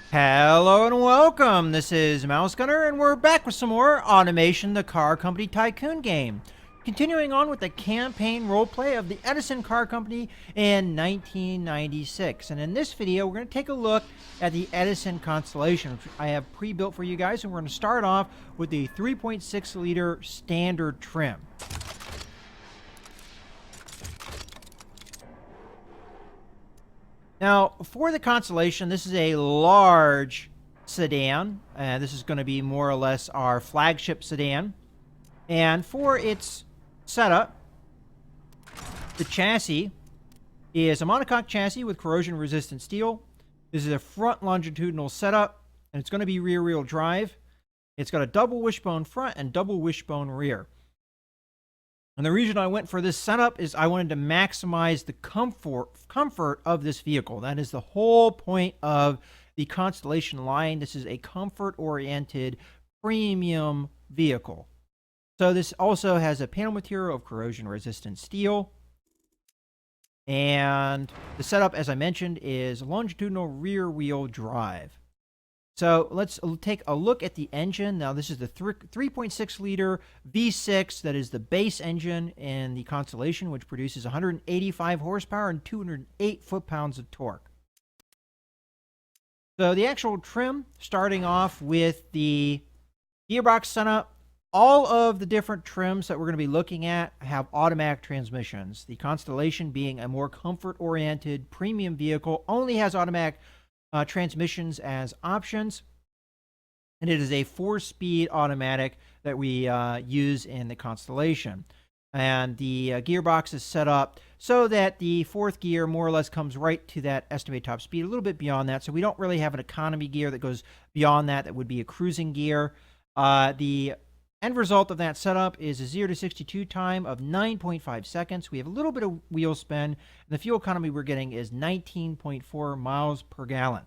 Hello and welcome. This is Mouse Gunner, and we're back with some more Automation, the Car Company Tycoon game. Continuing on with the campaign roleplay of the Edison Car Company in 1996. And in this video, we're going to take a look at the Edison Constellation, which I have pre-built for you guys. And we're going to start off with the 3.6 liter standard trim. Now, for the Constellation, this is a large sedan. This is going to be more or less our flagship sedan. And for its setup, the chassis is a monocoque chassis with corrosion-resistant steel. This is a front longitudinal setup, and it's going to be rear-wheel drive. It's got a double wishbone front and double wishbone rear. And the reason I went for this setup is I wanted to maximize the comfort of this vehicle. That is the whole point of the Constellation line. This is a comfort-oriented premium vehicle. So this also has a panel material of corrosion-resistant steel. And the setup, as I mentioned, is longitudinal rear-wheel drive. So let's take a look at the engine. Now, this is the 3.6 liter V6 that is the base engine in the Constellation, which produces 185 horsepower and 208 foot-pounds of torque. So the actual trim, starting off with the gearbox setup, all of the different trims that we're going to be looking at have automatic transmissions. The Constellation, being a more comfort-oriented premium vehicle, only has automatic transmissions as options, and it is a 4-speed automatic that we use in the Constellation. And the gearbox is set up so that the fourth gear more or less comes right to that estimated top speed, a little bit beyond that. So we don't really have an economy gear that goes beyond that. That would be a cruising gear. The end result of that setup is a 0 to 62 time of 9.5 seconds. We have a little bit of wheel spin, and the fuel economy we're getting is 19.4 miles per gallon.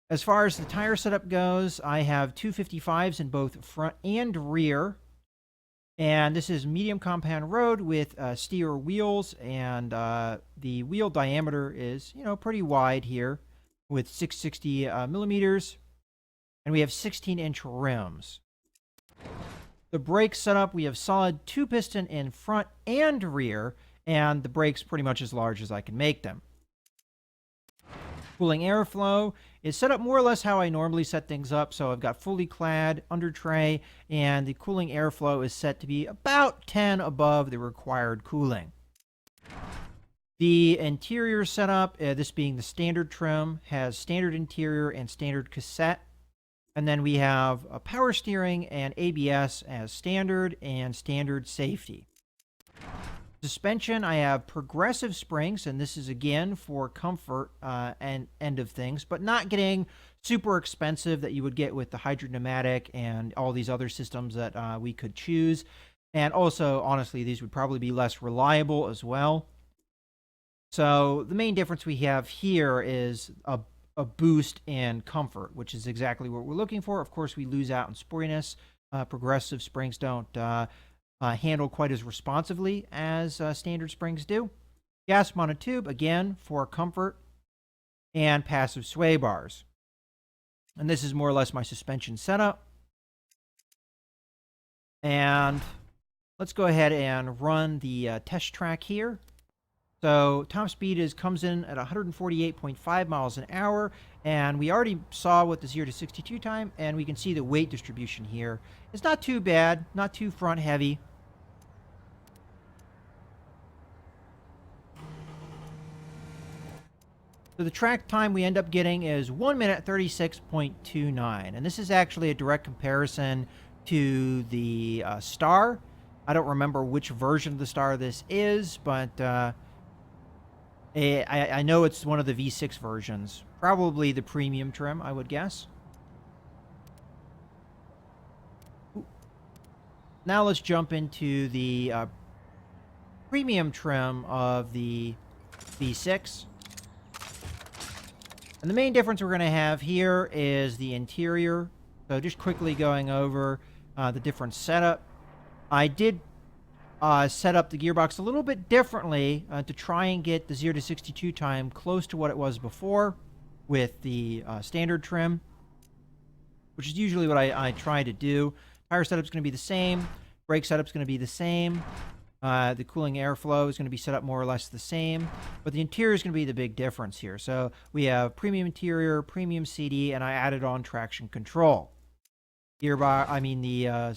As far as the tire setup goes, I have 255s in both front and rear. And this is medium compound road with steer wheels, and the wheel diameter is, pretty wide here with 660 millimeters. And we have 16-inch rims. The brake setup, we have solid 2-piston in front and rear, and the brakes pretty much as large as I can make them. Cooling airflow is set up more or less how I normally set things up. So I've got fully clad under tray, and the cooling airflow is set to be about 10 above the required cooling. The interior setup, this being the standard trim, has standard interior and standard cassette. And then we have a power steering and ABS as standard and standard safety. Suspension, I have progressive springs, and this is again for comfort and end of things, but not getting super expensive that you would get with the hydropneumatic and all these other systems that we could choose. And also, honestly, these would probably be less reliable as well. So the main difference we have here is a boost in comfort, which is exactly what we're looking for. Of course, we lose out in sportiness. Progressive springs don't handle quite as responsively as standard springs do. Gas monotube, again, for comfort, and passive sway bars. And this is more or less my suspension setup. And let's go ahead and run the test track here. So top speed comes in at 148.5 miles an hour, and we already saw what the 0 to 62 time, and we can see the weight distribution here. It's not too bad, not too front heavy. So the track time we end up getting is 1 minute 36.29, and this is actually a direct comparison to the Star. I don't remember which version of the Star this is, but I know it's one of the V6 versions. Probably the premium trim, I would guess. Now let's jump into the premium trim of the V6. And the main difference we're going to have here is the interior. So just quickly going over the different setup. I did set up the gearbox a little bit differently to try and get the 0 to 62 time close to what it was before. with the standard trim, which is usually what I try to do. Tire setup's going to be the same. Brake setup's going to be the same. The cooling airflow is going to be set up more or less the same, but the interior is going to be the big difference here. So we have premium interior, premium CD, and I added on traction control. The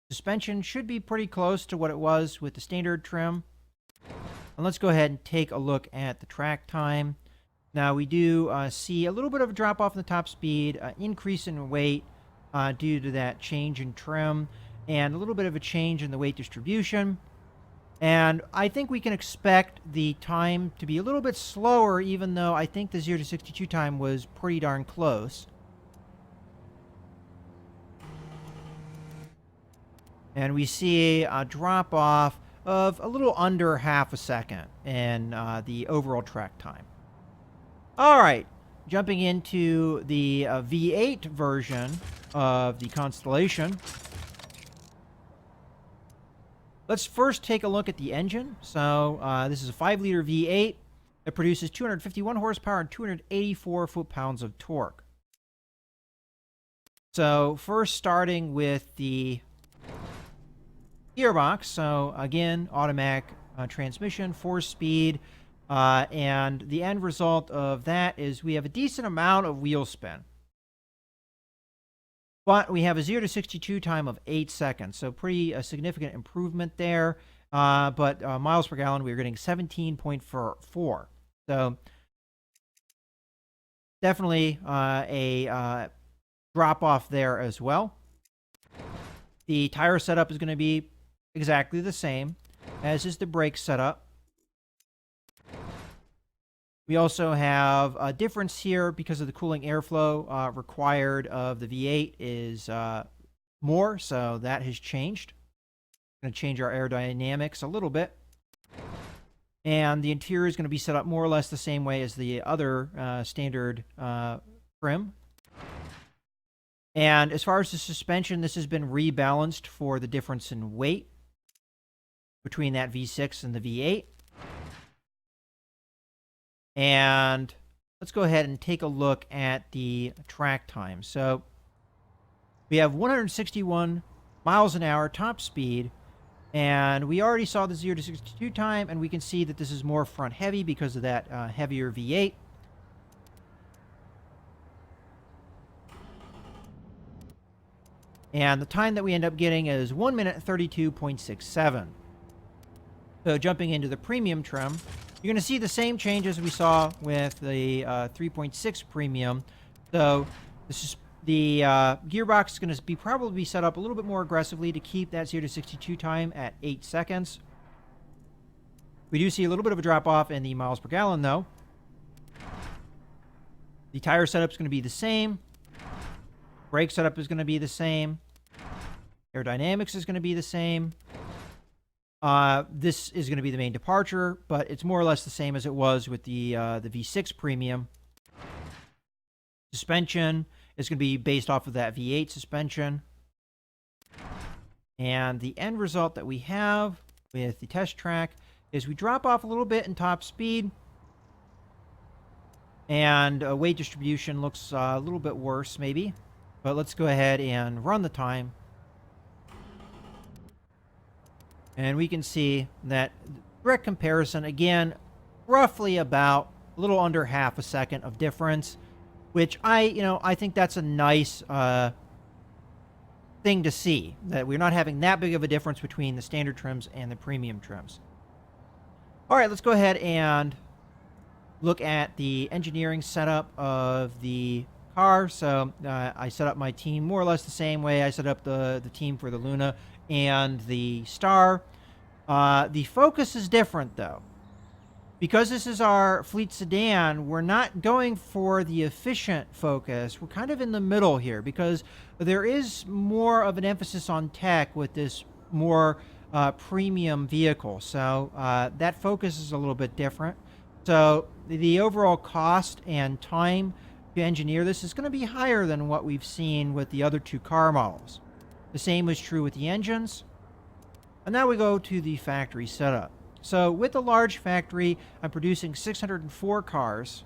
suspension should be pretty close to what it was with the standard trim. And let's go ahead and take a look at the track time. Now we do see a little bit of a drop off in the top speed, increase in weight due to that change in trim, and a little bit of a change in the weight distribution. And I think we can expect the time to be a little bit slower, even though I think the 0 to 62 time was pretty darn close. And we see a drop off of a little under half a second in the overall track time. All right, jumping into the V8 version of the Constellation. Let's first take a look at the engine. So this is a 5-liter V8 that produces 251 horsepower and 284 foot-pounds of torque. So first starting with the gearbox. So again, automatic transmission, 4-speed, and the end result of that is we have a decent amount of wheel spin. But we have a 0 to 62 time of 8 seconds, so pretty significant improvement there. But miles per gallon, we're getting 17.4. So definitely a drop off there as well. The tire setup is going to be exactly the same, as is the brake setup. We also have a difference here because of the cooling airflow required of the V8 is more, so that has changed. Going to change our aerodynamics a little bit. And the interior is going to be set up more or less the same way as the other standard trim. And as far as the suspension, this has been rebalanced for the difference in weight between that V6 and the V8. And let's go ahead and take a look at the track time. So we have 161 miles an hour top speed, and we already saw the 0 to 62 time, and we can see that this is more front heavy because of that heavier V8. And the time that we end up getting is 1 minute 32.67. So jumping into the premium trim, you're going to see the same changes we saw with the 3.6 premium. So this is the gearbox is going to probably be set up a little bit more aggressively to keep that 0 to 62 time at 8 seconds. We do see a little bit of a drop off in the miles per gallon, though. The tire setup is going to be the same. Brake setup is going to be the same. Aerodynamics is going to be the same. This is going to be the main departure, but it's more or less the same as it was with the V6 Premium. Suspension is going to be based off of that V8 suspension. And the end result that we have with the test track is we drop off a little bit in top speed. And weight distribution looks a little bit worse, maybe. But let's go ahead and run the time. And we can see that direct comparison, again, roughly about a little under half a second of difference, which I think that's a nice thing to see, that we're not having that big of a difference between the standard trims and the premium trims. All right, let's go ahead and look at the engineering setup of the car. So I set up my team more or less the same way I set up the team for the Luna and the Star. The focus is different, though. Because this is our fleet sedan, we're not going for the efficient focus. We're kind of in the middle here because there is more of an emphasis on tech with this more premium vehicle. So that focus is a little bit different. So the overall cost and time to engineer this is going to be higher than what we've seen with the other two car models. The same is true with the engines. And now we go to the factory setup. So with the large factory, I'm producing 604 cars.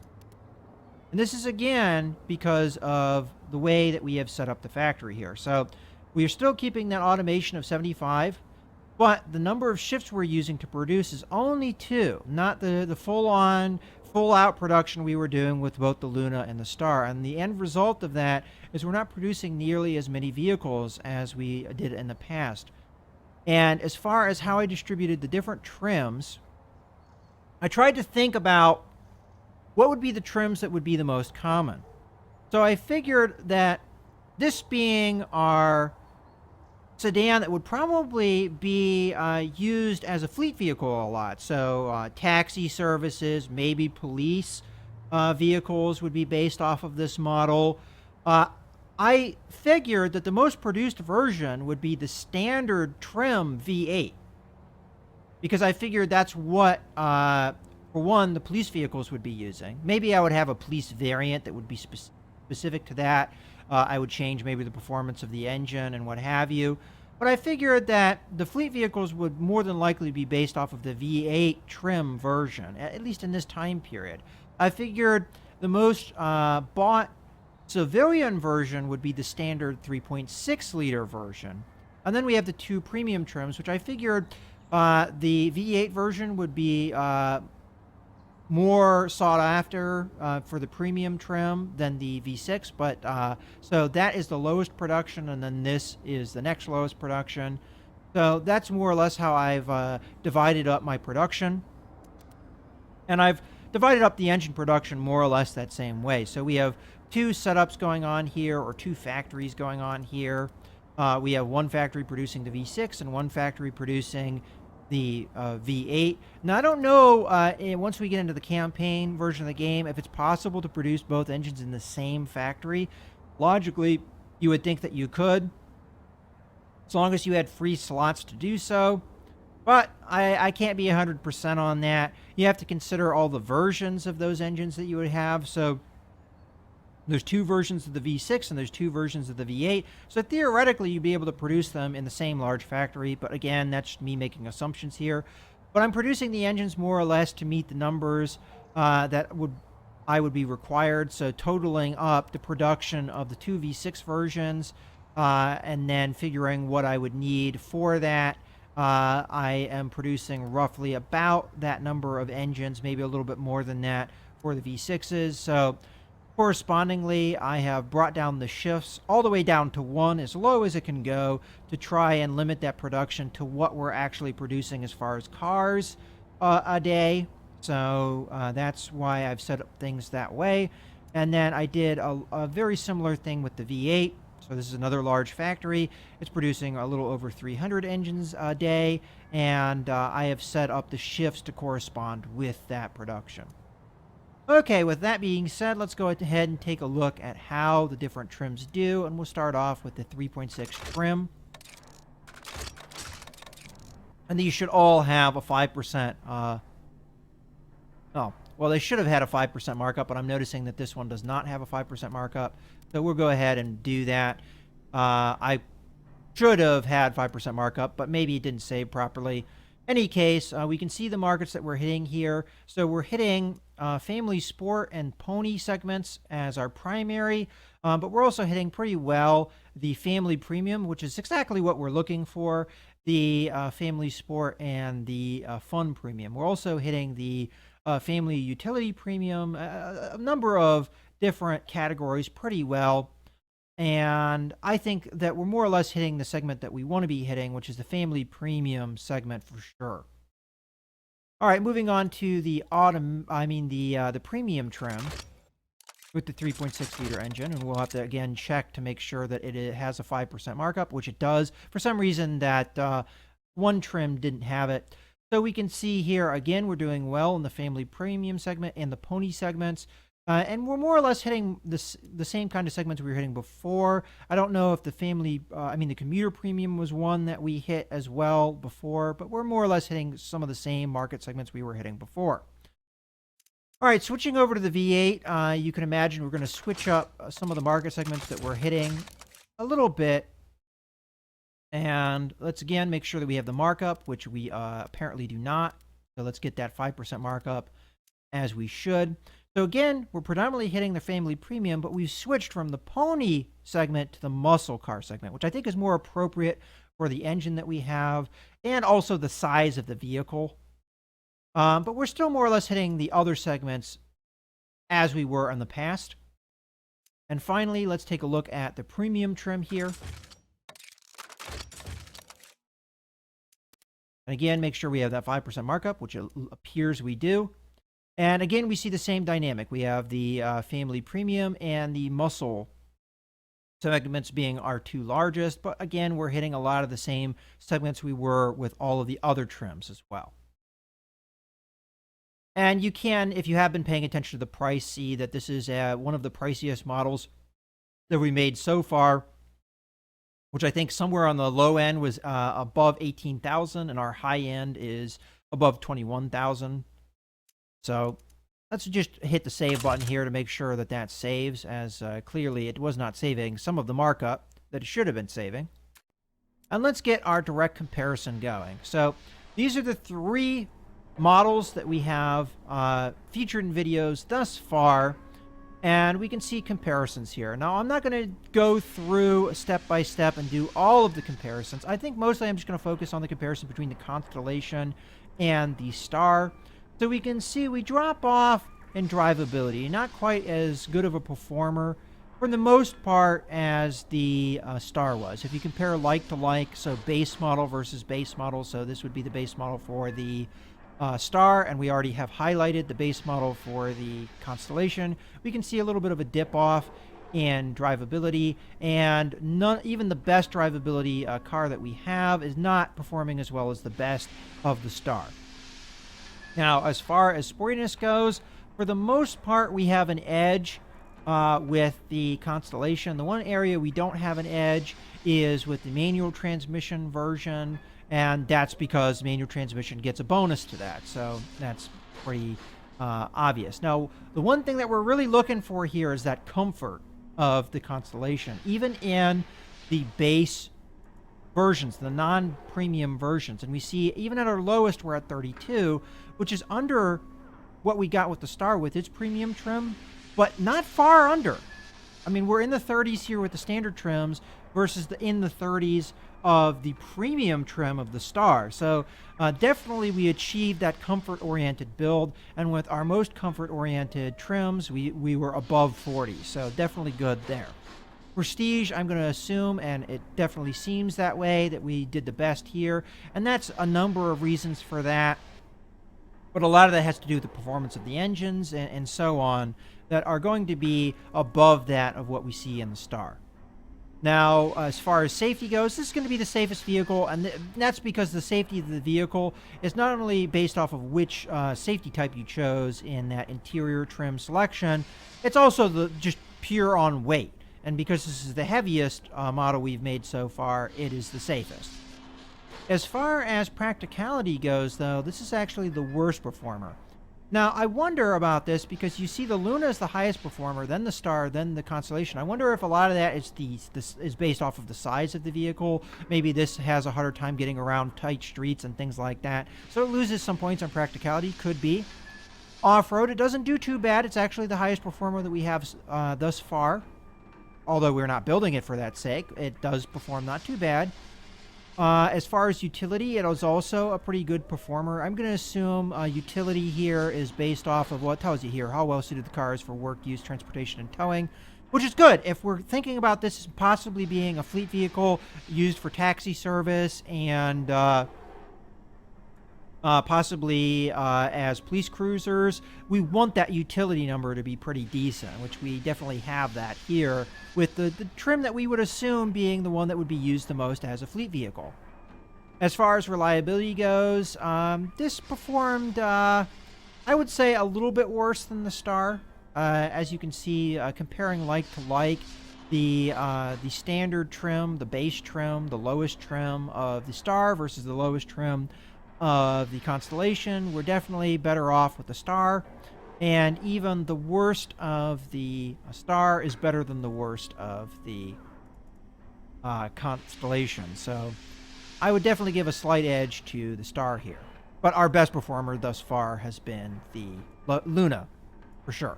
And this is again because of the way that we have set up the factory here. So we are still keeping that automation of 75, but the number of shifts we're using to produce is only 2, not the full-on, full-out production we were doing with both the Luna and the Star. And the end result of that is we're not producing nearly as many vehicles as we did in the past. And as far as how I distributed the different trims, I tried to think about what would be the trims that would be the most common. So I figured that this being our sedan that would probably be used as a fleet vehicle a lot. So taxi services, maybe police vehicles would be based off of this model. I figured that the most produced version would be the standard trim V8, because I figured that's what, for one, the police vehicles would be using. Maybe I would have a police variant that would be specific to that. I would change maybe the performance of the engine and what have you. But I figured that the fleet vehicles would more than likely be based off of the V8 trim version, at least in this time period. I figured the most bought civilian version would be the standard 3.6 liter version. And then we have the 2 premium trims, which I figured the V8 version would be more sought after for the premium trim than the V6, but so that is the lowest production, and then this is the next lowest production. So that's more or less how I've divided up my production, and I've divided up the engine production more or less that same way. So we have 2 setups going on here, or 2 factories going on here. We have one factory producing the V6 and one factory producing the V8. Now, I don't know, once we get into the campaign version of the game, if it's possible to produce both engines in the same factory. Logically, you would think that you could, as long as you had free slots to do so. But I can't be 100% on that. You have to consider all the versions of those engines that you would have. So there's 2 versions of the V6 and there's 2 versions of the V8. So theoretically, you'd be able to produce them in the same large factory. But again, that's me making assumptions here. But I'm producing the engines more or less to meet the numbers that I would be required. So totaling up the production of the 2 V6 versions and then figuring what I would need for that. I am producing roughly about that number of engines, maybe a little bit more than that for the V6s. So correspondingly, I have brought down the shifts all the way down to 1, as low as it can go, to try and limit that production to what we're actually producing as far as cars a day. So that's why I've set up things that way. And then I did a very similar thing with the V8. So this is another large factory. It's producing a little over 300 engines a day, and I have set up the shifts to correspond with that production. Okay, with that being said, let's go ahead and take a look at how the different trims do, and we'll start off with the 3.6 trim. And these should all have a 5%, oh, well, they should have had a 5% markup, but I'm noticing that this one does not have a 5% markup. So we'll go ahead and do that. I should have had 5% markup, but maybe it didn't save properly. Any case, we can see the markets that we're hitting here. So we're hitting family sport and pony segments as our primary, but we're also hitting pretty well the family premium, which is exactly what we're looking for, the family sport and the fun premium. We're also hitting the family utility premium, a number of different categories pretty well. And I think that we're more or less hitting the segment that we want to be hitting, which is the family premium segment for sure. All right, moving on to the the premium trim with the 3.6 liter engine, and we'll have to again check to make sure that it has a 5% markup, which it does. For some reason, that one trim didn't have it. So we can see here again, we're doing well in the family premium segment and the pony segments. And we're more or less hitting the same kind of segments we were hitting before. I don't know if the the commuter premium was one that we hit as well before, but we're more or less hitting some of the same market segments we were hitting before. All right, switching over to the V8, you can imagine we're going to switch up some of the market segments that we're hitting a little bit. And let's again make sure that we have the markup, which we apparently do not. So let's get that 5% markup as we should. So again, we're predominantly hitting the family premium, but we've switched from the pony segment to the muscle car segment, which I think is more appropriate for the engine that we have and also the size of the vehicle. But we're still more or less hitting the other segments as we were in the past. And finally, let's take a look at the premium trim here. And again, make sure we have that 5% markup, which it appears we do. And again, we see the same dynamic. We have the family premium and the muscle segments being our two largest. But again, we're hitting a lot of the same segments we were with all of the other trims as well. And you can, if you have been paying attention to the price, see that this is one of the priciest models that we made so far, which I think somewhere on the low end was above 18,000, and our high end is above 21,000. So let's just hit the save button here to make sure that that saves, as clearly it was not saving some of the markup that it should have been saving. And let's get our direct comparison going. So these are the three models that we have featured in videos thus far, and we can see comparisons here. Now, I'm not going to go through step by step and do all of the comparisons. I think mostly I'm just going to focus on the comparison between the Constellation and the Star. So we can see we drop off in drivability. Not quite as good of a performer for the most part as the Star was. If you compare like to like, so base model versus base model, so this would be the base model for the Star, and we already have highlighted the base model for the Constellation. We can see a little bit of a dip off in drivability, and even the best drivability car that we have is not performing as well as the best of the Star. Now, as far as sportiness goes, for the most part, we have an edge with the Constellation. The one area we don't have an edge is with the manual transmission version, and that's because manual transmission gets a bonus to that. So that's pretty obvious. Now, the one thing that we're really looking for here is that comfort of the Constellation. Even in the base versions, the non-premium versions, and we see even at our lowest, we're at 32, which is under what we got with the Star with its premium trim, but not far under. I mean, we're in the 30s here with the standard trims versus in the 30s of the premium trim of the Star. So definitely we achieved that comfort-oriented build, and with our most comfort-oriented trims, we were above 40. So definitely good there. Prestige, I'm going to assume, and it definitely seems that way, that we did the best here, and that's a number of reasons for that. But a lot of that has to do with the performance of the engines and so on that are going to be above that of what we see in the Star. Now, as far as safety goes, this is going to be the safest vehicle, and that's because the safety of the vehicle is not only based off of which safety type you chose in that interior trim selection, it's also just pure on weight. And because this is the heaviest model we've made so far, it is the safest. As far as practicality goes, though, this is actually the worst performer. Now, I wonder about this because you see the Luna is the highest performer, then the Star, then the Constellation. I wonder if a lot of that is based off of the size of the vehicle. Maybe this has a harder time getting around tight streets and things like that. So it loses some points on practicality. Could be. Off-road, it doesn't do too bad. It's actually the highest performer that we have thus far. Although we're not building it for that sake, it does perform not too bad. As far as utility, it is also a pretty good performer. I'm going to assume utility here is based off of what tells you here, how well suited the car is for work use, transportation, and towing, which is good. If we're thinking about this as possibly being a fleet vehicle used for taxi service and possibly as police cruisers, we want that utility number to be pretty decent, which we definitely have that here with the trim that we would assume being the one that would be used the most as a fleet vehicle. As far as reliability goes, this performed, I would say, a little bit worse than the Star. As you can see, comparing like to like, the standard trim, the base trim, the lowest trim of the Star versus the lowest trim of the Constellation, we're definitely better off with the Star, and even the worst of the Star is better than the worst of the Constellation. So I would definitely give a slight edge to the Star here, but our best performer thus far has been the Luna. for sure.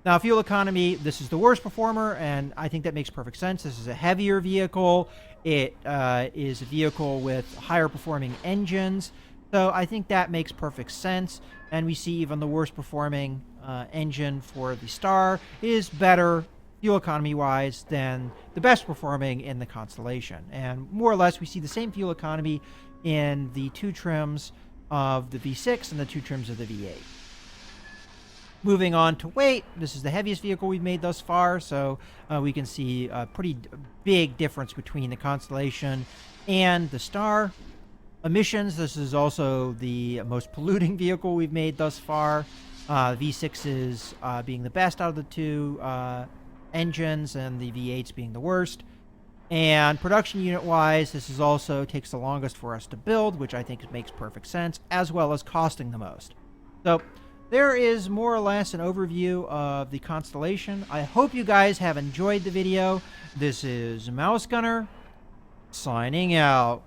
Now, fuel economy, this is the worst performer, and I think that makes perfect sense. This is a heavier vehicle. It is a vehicle with higher performing engines. So I think that makes perfect sense. And we see even the worst performing engine for the Star is better fuel economy wise than the best performing in the Constellation. And more or less, we see the same fuel economy in the two trims of the V6 and the two trims of the V8. Moving on to weight, this is the heaviest vehicle we've made thus far, so we can see a pretty big difference between the Constellation and the Star. Emissions, this is also the most polluting vehicle we've made thus far. V6 is being the best out of the two engines, and the V8s being the worst. And production unit-wise, this is also takes the longest for us to build, which I think makes perfect sense, as well as costing the most. So there is more or less an overview of the Constellation. I hope you guys have enjoyed the video. This is Mouse Gunner, signing out.